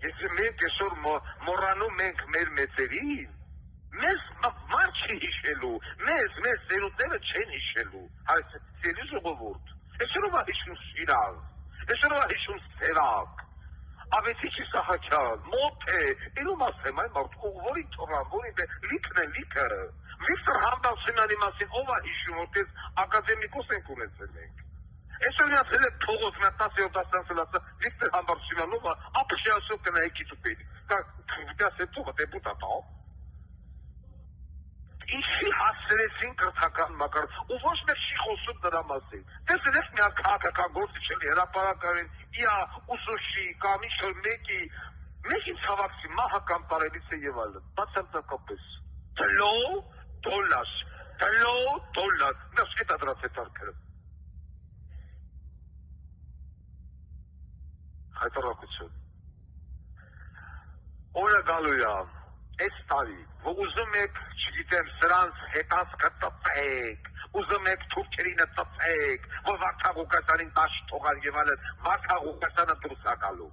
Եթե մենք այսօր մոռանում ենք մեր մեծերին, մեզ մարդ չի հիշելու, մեզ ծերունները չեն հիշելու, սիրելի ժողովուրդ, այսօր ով է հիշում Շիրակ, այսօր ով է հիշում Սերակ, Ավետիչի Սահակյան, մոտ է, իրում ասեմ, այն մարդու, որին թողան, որին լիքն է, լիքը, Վիկտոր Համբարձումյանի մասին ով է հիշում, որտեղ ակադեմիկոս ենք ունեցել ենք։ Այսօր նա ցել է փողոց նա 10-րդ դասանցելացա Վիկտոր Համբարձումյանով ապշյասով կնայի կիտուպետ։ Դա սետուղը դեպուտատ ա։ Ինչի հասցրեցին կրթական մակարդ, ու ոչ մեկ չի խոսում դրա մասին։ Տեսել եք մի քաղաքական գործիչ էլի հրապարակային, իա ուսուցչի կամ ինչ-որ մեկի, մեկին ցավակցի մահական տարելից է եւ այլն։ Բացարձակապես։ $, նա շետ դրած է տարկերը։ Հայտարարություն։ Օրը գալու է այս տարի, որ ուզում եք, չգիտեմ, սրանց հետանցքը տպեք, ուզում եք թուրքերինը տպեք, որ Վարդան Ղուկասյանին տաշ թողան եւ այլն, Վարդան Ղուկասյանը դուրս է գալու։